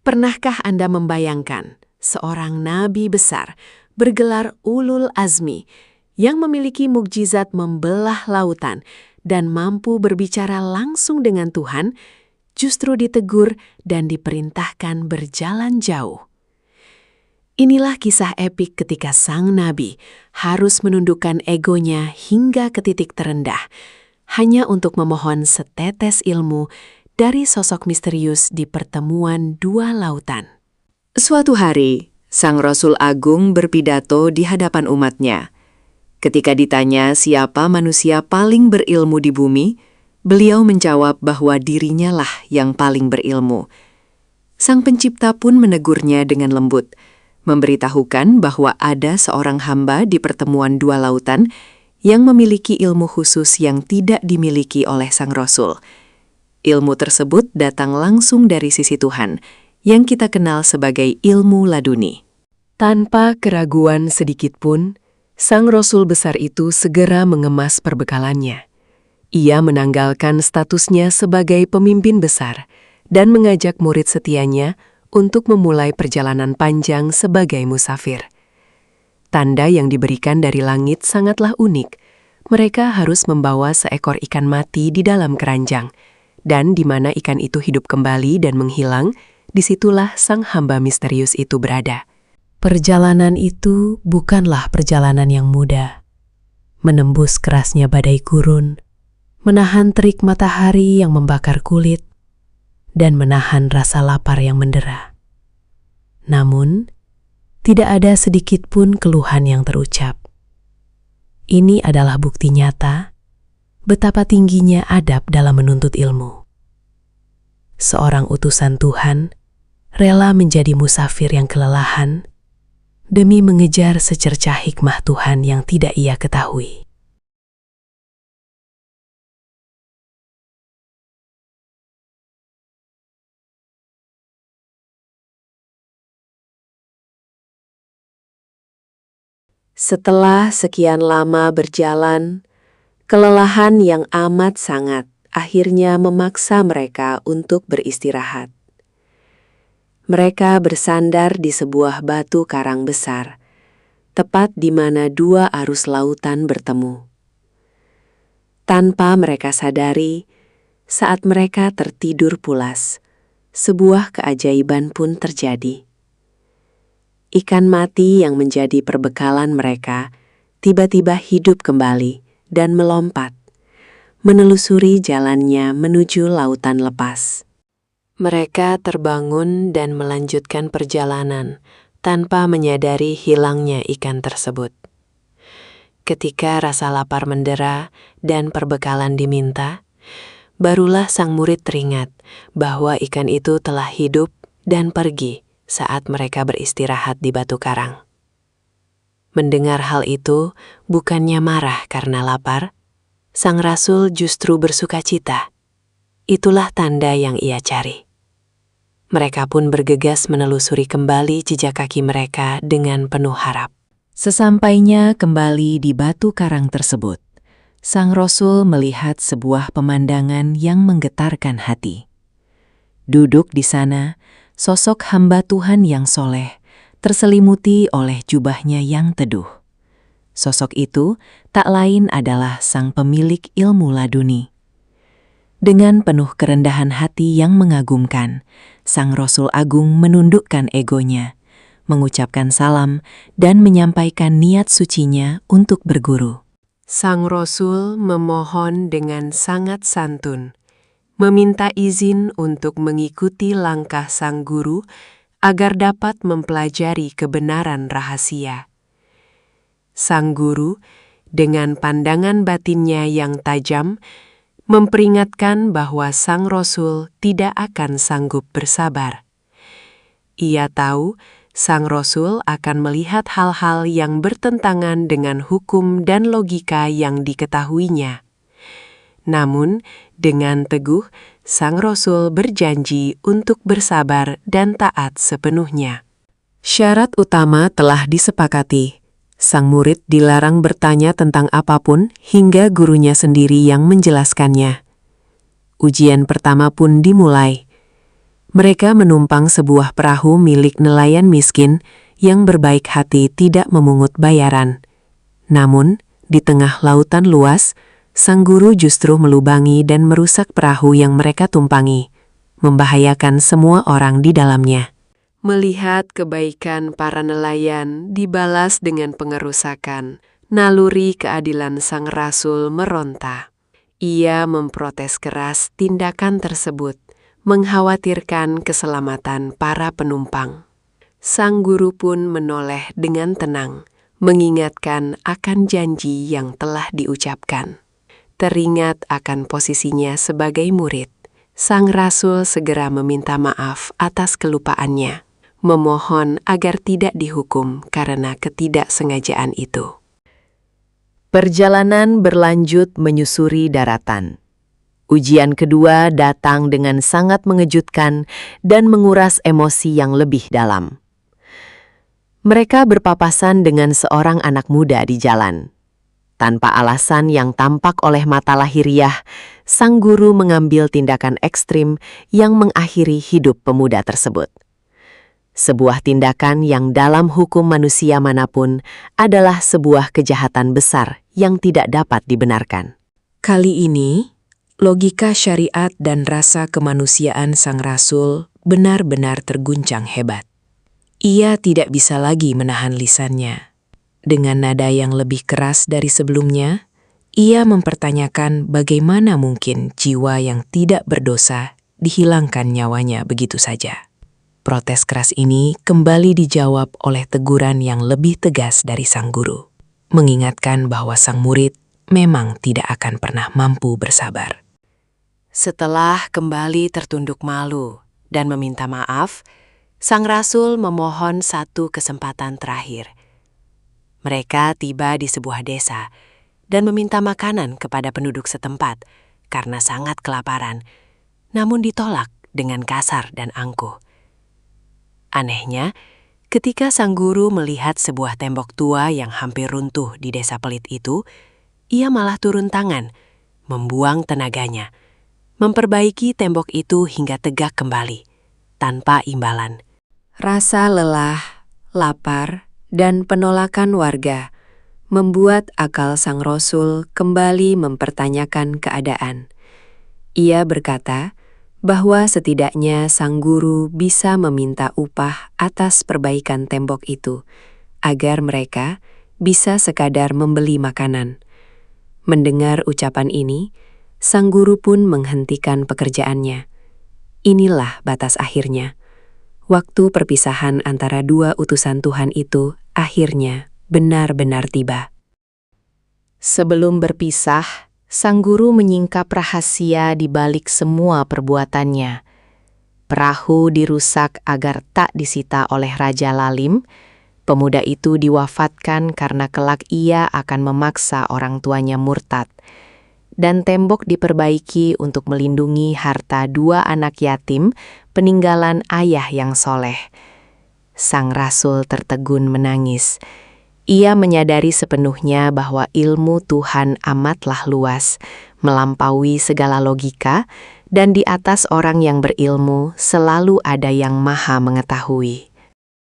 Pernahkah Anda membayangkan seorang nabi besar bergelar Ulul Azmi yang memiliki mukjizat membelah lautan dan mampu berbicara langsung dengan Tuhan, justru ditegur dan diperintahkan berjalan jauh? Inilah kisah epik ketika sang nabi harus menundukkan egonya hingga ke titik terendah, hanya untuk memohon setetes ilmu dari sosok misterius di pertemuan dua lautan. Suatu hari, Sang Rasul Agung berpidato di hadapan umatnya. Ketika ditanya siapa manusia paling berilmu di bumi, beliau menjawab bahwa dirinya lah yang paling berilmu. Sang Pencipta pun menegurnya dengan lembut, memberitahukan bahwa ada seorang hamba di pertemuan dua lautan yang memiliki ilmu khusus yang tidak dimiliki oleh Sang Rasul. Ilmu tersebut datang langsung dari sisi Tuhan, yang kita kenal sebagai ilmu laduni. Tanpa keraguan sedikitpun, sang Rasul besar itu segera mengemas perbekalannya. Ia menanggalkan statusnya sebagai pemimpin besar dan mengajak murid setianya untuk memulai perjalanan panjang sebagai musafir. Tanda yang diberikan dari langit sangatlah unik. Mereka harus membawa seekor ikan mati di dalam keranjang, dan di mana ikan itu hidup kembali dan menghilang, disitulah sang hamba misterius itu berada. Perjalanan itu bukanlah perjalanan yang mudah. Menembus kerasnya badai gurun, menahan terik matahari yang membakar kulit, dan menahan rasa lapar yang mendera. Namun, tidak ada sedikit pun keluhan yang terucap. Ini adalah bukti nyata betapa tingginya adab dalam menuntut ilmu. Seorang utusan Tuhan rela menjadi musafir yang kelelahan demi mengejar secercah hikmah Tuhan yang tidak ia ketahui. Setelah sekian lama berjalan, kelelahan yang amat sangat akhirnya memaksa mereka untuk beristirahat. Mereka bersandar di sebuah batu karang besar, tepat di mana dua arus lautan bertemu. Tanpa mereka sadari, saat mereka tertidur pulas, sebuah keajaiban pun terjadi. Ikan mati yang menjadi perbekalan mereka tiba-tiba hidup kembali dan melompat, menelusuri jalannya menuju lautan lepas. Mereka terbangun dan melanjutkan perjalanan tanpa menyadari hilangnya ikan tersebut. Ketika rasa lapar mendera dan perbekalan diminta, barulah sang murid teringat bahwa ikan itu telah hidup dan pergi saat mereka beristirahat di batu karang. Mendengar hal itu, bukannya marah karena lapar, sang rasul justru bersukacita. Itulah tanda yang ia cari. Mereka pun bergegas menelusuri kembali jejak kaki mereka dengan penuh harap. Sesampainya kembali di batu karang tersebut, sang rasul melihat sebuah pemandangan yang menggetarkan hati. Duduk di sana, sosok hamba Tuhan yang soleh, terselimuti oleh jubahnya yang teduh. Sosok itu tak lain adalah sang pemilik ilmu laduni. Dengan penuh kerendahan hati yang mengagumkan, sang Rasul Agung menundukkan egonya, mengucapkan salam dan menyampaikan niat sucinya untuk berguru. Sang Rasul memohon dengan sangat santun, meminta izin untuk mengikuti langkah sang guru agar dapat mempelajari kebenaran rahasia. Sang guru, dengan pandangan batinnya yang tajam, memperingatkan bahwa sang Rasul tidak akan sanggup bersabar. Ia tahu sang Rasul akan melihat hal-hal yang bertentangan dengan hukum dan logika yang diketahuinya. Namun, dengan teguh, sang Rasul berjanji untuk bersabar dan taat sepenuhnya. Syarat utama telah disepakati. Sang murid dilarang bertanya tentang apapun hingga gurunya sendiri yang menjelaskannya. Ujian pertama pun dimulai. Mereka menumpang sebuah perahu milik nelayan miskin yang berbaik hati tidak memungut bayaran. Namun, di tengah lautan luas, sang guru justru melubangi dan merusak perahu yang mereka tumpangi, membahayakan semua orang di dalamnya. Melihat kebaikan para nelayan dibalas dengan pengerusakan, naluri keadilan sang rasul meronta. Ia memprotes keras tindakan tersebut, mengkhawatirkan keselamatan para penumpang. Sang guru pun menoleh dengan tenang, mengingatkan akan janji yang telah diucapkan. Teringat akan posisinya sebagai murid, sang rasul segera meminta maaf atas kelupaannya, memohon agar tidak dihukum karena ketidaksengajaan itu. Perjalanan berlanjut menyusuri daratan. Ujian kedua datang dengan sangat mengejutkan dan menguras emosi yang lebih dalam. Mereka berpapasan dengan seorang anak muda di jalan. Tanpa alasan yang tampak oleh mata lahiriah, sang guru mengambil tindakan ekstrim yang mengakhiri hidup pemuda tersebut. Sebuah tindakan yang dalam hukum manusia manapun adalah sebuah kejahatan besar yang tidak dapat dibenarkan. Kali ini, logika syariat dan rasa kemanusiaan sang rasul benar-benar terguncang hebat. Ia tidak bisa lagi menahan lisannya. Dengan nada yang lebih keras dari sebelumnya, ia mempertanyakan bagaimana mungkin jiwa yang tidak berdosa dihilangkan nyawanya begitu saja. Protes keras ini kembali dijawab oleh teguran yang lebih tegas dari sang guru, mengingatkan bahwa sang murid memang tidak akan pernah mampu bersabar. Setelah kembali tertunduk malu dan meminta maaf, sang rasul memohon satu kesempatan terakhir. Mereka tiba di sebuah desa dan meminta makanan kepada penduduk setempat karena sangat kelaparan, namun ditolak dengan kasar dan angkuh. Anehnya, ketika sang guru melihat sebuah tembok tua yang hampir runtuh di desa pelit itu, ia malah turun tangan, membuang tenaganya, memperbaiki tembok itu hingga tegak kembali, tanpa imbalan. Rasa lelah, lapar, dan penolakan warga membuat akal sang rasul kembali mempertanyakan keadaan. Ia berkata bahwa setidaknya sang guru bisa meminta upah atas perbaikan tembok itu, agar mereka bisa sekadar membeli makanan. Mendengar ucapan ini, sang guru pun menghentikan pekerjaannya. Inilah batas akhirnya. Waktu perpisahan antara dua utusan Tuhan itu akhirnya benar-benar tiba. Sebelum berpisah, sang guru menyingkap rahasia di balik semua perbuatannya. Perahu dirusak agar tak disita oleh Raja Lalim. Pemuda itu diwafatkan karena kelak ia akan memaksa orang tuanya murtad. Dan tembok diperbaiki untuk melindungi harta dua anak yatim peninggalan ayah yang soleh. Sang rasul tertegun menangis. Ia menyadari sepenuhnya bahwa ilmu Tuhan amatlah luas, melampaui segala logika, dan di atas orang yang berilmu selalu ada yang maha mengetahui.